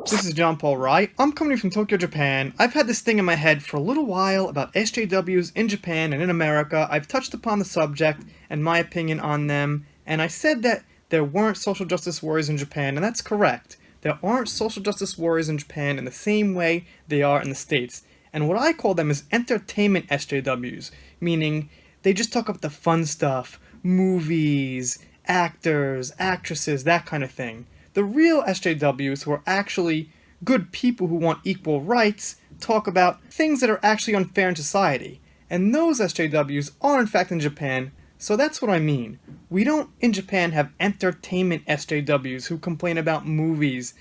This is John Paul Wright. I'm coming from Tokyo, Japan. I've had this thing in my head for a little while about SJWs in Japan and in America. I've touched upon the subject and my opinion on them, and I said that there weren't social justice warriors in Japan, and that's correct. There aren't social justice warriors in Japan in the same way they are in the States. And what I call them is entertainment SJWs, meaning they just talk about the fun stuff, movies, actors, actresses, that kind of thing. The real SJWs, who are actually good people who want equal rights, talk about things that are actually unfair in society. And those SJWs are in fact in Japan, so that's what I mean. We don't in Japan have entertainment SJWs who complain about movies.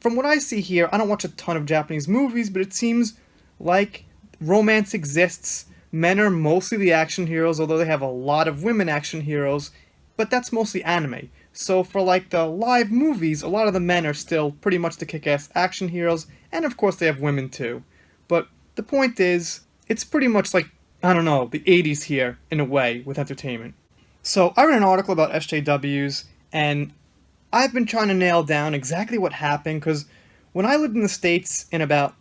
From what I see here, I don't watch a ton of Japanese movies, but it seems like romance exists. Men are mostly the action heroes, although they have a lot of women action heroes, but that's mostly anime. So for like the live movies, a lot of the men are still pretty much the kick-ass action heroes, and of course they have women too. But the point is, it's pretty much like, I don't know, the 80s here, in a way, with entertainment. So I read an article about SJWs, and I've been trying to nail down exactly what happened, because when I lived in the States in about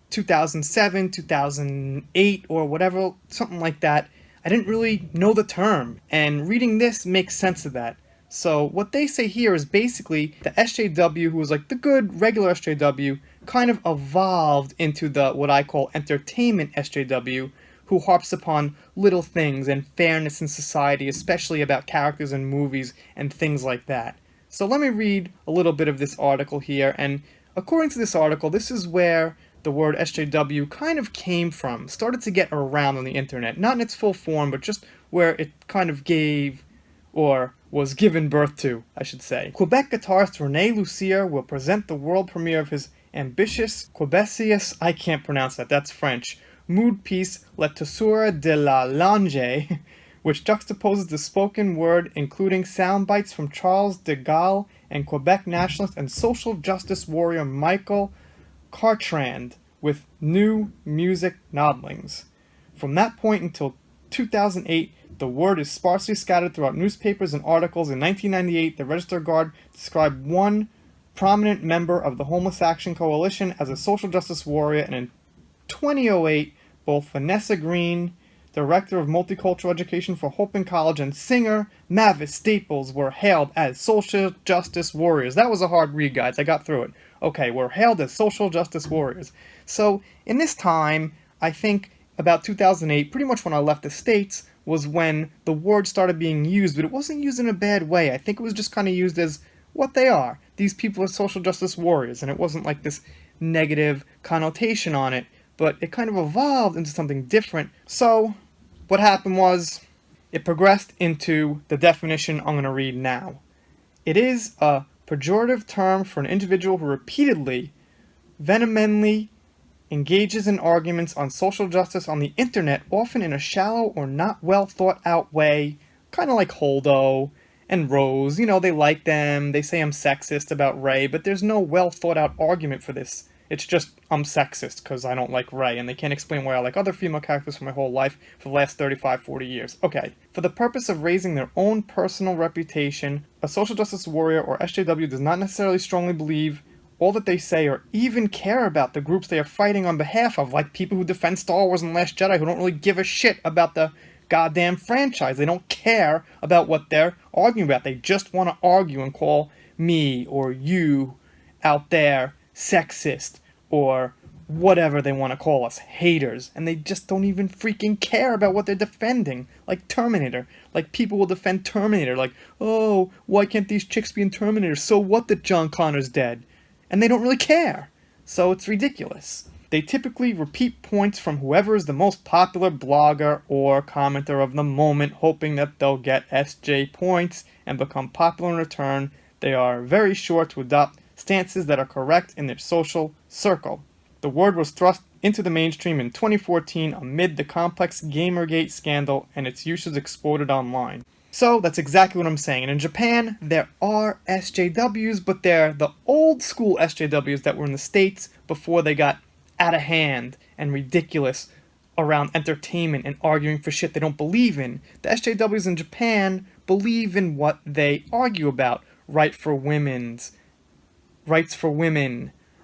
2007, 2008, or whatever, something like that, I didn't really know the term, and reading this makes sense of that. So what they say here is basically the SJW, who was like the good regular SJW, kind of evolved into the what I call entertainment SJW, who harps upon little things and fairness in society, especially about characters in movies and things like that. So let me read a little bit of this article here, and according to this article, this is where the word SJW kind of came from, started to get around on the internet, not in its full form, but just where it kind of gave, or was given birth to, I should say. Quebec guitarist René Lucier will present the world premiere of his ambitious, Quebecious, I can't pronounce that, that's French, mood piece La Tesura de la Lange, which juxtaposes the spoken word, including sound bites from Charles de Gaulle and Quebec nationalist and social justice warrior Michael Cartrand, with new music nodlings. From that point until 2008, the word is sparsely scattered throughout newspapers and articles. In 1998, the Register Guard described one prominent member of the Homeless Action Coalition as a social justice warrior, and in 2008, both Vanessa Green, Director of Multicultural Education for Hope College, and singer Mavis Staples were hailed as social justice warriors. That was a hard read, guys. I got through it. Okay, we're hailed as social justice warriors. So, in this time, I think about 2008, pretty much when I left the States, was when the word started being used, but it wasn't used in a bad way. I think it was just kind of used as what they are. These people are social justice warriors, and it wasn't like this negative connotation on it, but it kind of evolved into something different. So, what happened was, it progressed into the definition I'm going to read now. It is a pejorative term for an individual who repeatedly, vehemently, engages in arguments on social justice on the internet, often in a shallow or not well thought out way, kind of like Holdo and Rose. You know, they like them, they say I'm sexist about Ray, but there's no well thought out argument for this. It's just, I'm sexist because I don't like Ray, and they can't explain why I like other female characters for my whole life for the last 35, 40 years. Okay, for the purpose of raising their own personal reputation, a social justice warrior or SJW does not necessarily strongly believe all that they say or even care about the groups they are fighting on behalf of, like people who defend Star Wars and Last Jedi who don't really give a shit about the goddamn franchise. They don't care about what they're arguing about. They just want to argue and call me or you out there sexist or whatever they want to call us, haters, and they just don't even freaking care about what they're defending. Like Terminator. Like people will defend Terminator, like, oh, why can't these chicks be in Terminator? So what that John Connor's dead? And they don't really care. So it's ridiculous. They typically repeat points from whoever is the most popular blogger or commenter of the moment, hoping that they'll get SJ points and become popular in return. They are very sure to adopt stances that are correct in their social circle. The word was thrust into the mainstream in 2014 amid the complex Gamergate scandal, and its usage exploded online. So that's exactly what I'm saying. And in Japan, there are SJWs, but they're the old school SJWs that were in the States before they got out of hand and ridiculous around entertainment and arguing for shit they don't believe in. The SJWs in Japan believe in what they argue about. Rights for women,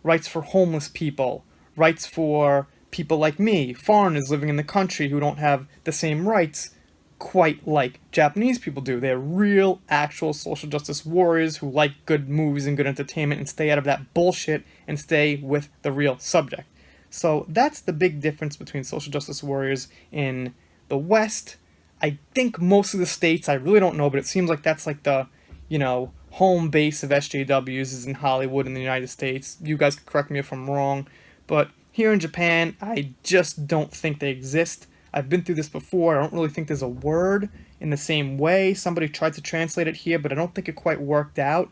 rights for homeless people, rights for people like me, foreigners living in the country who don't have the same rights quite like Japanese people do. They're real, actual social justice warriors who like good movies and good entertainment and stay out of that bullshit and stay with the real subject. So that's the big difference between social justice warriors in the West. I think most of the states, I really don't know, but it seems like that's like the, home base of SJWs is in Hollywood in the United States. You guys can correct me if I'm wrong, but here in Japan, I just don't think they exist. I've been through this before. I don't really think there's a word in the same way. Somebody tried to translate it here, but I don't think it quite worked out.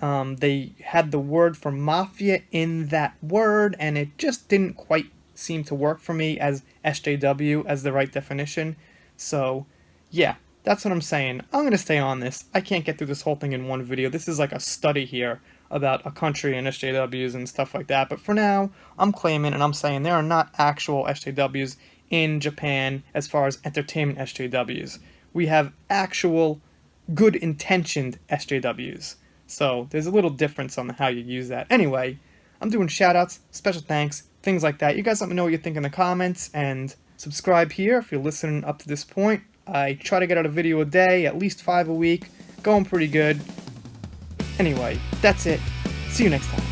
They had the word for mafia in that word, and it just didn't quite seem to work for me as SJW as the right definition. So, yeah, that's what I'm saying. I'm going to stay on this. I can't get through this whole thing in one video. This is like a study here about a country and SJWs and stuff like that. But for now, I'm claiming and I'm saying there are not actual SJWs in Japan as far as entertainment SJWs. We have actual good-intentioned SJWs. So there's a little difference on how you use that. Anyway, I'm doing shoutouts, special thanks, things like that. You guys let me know what you think in the comments, and subscribe here if you're listening up to this point. I try to get out a video a day, at least 5 a week. Going pretty good. Anyway, that's it. See you next time.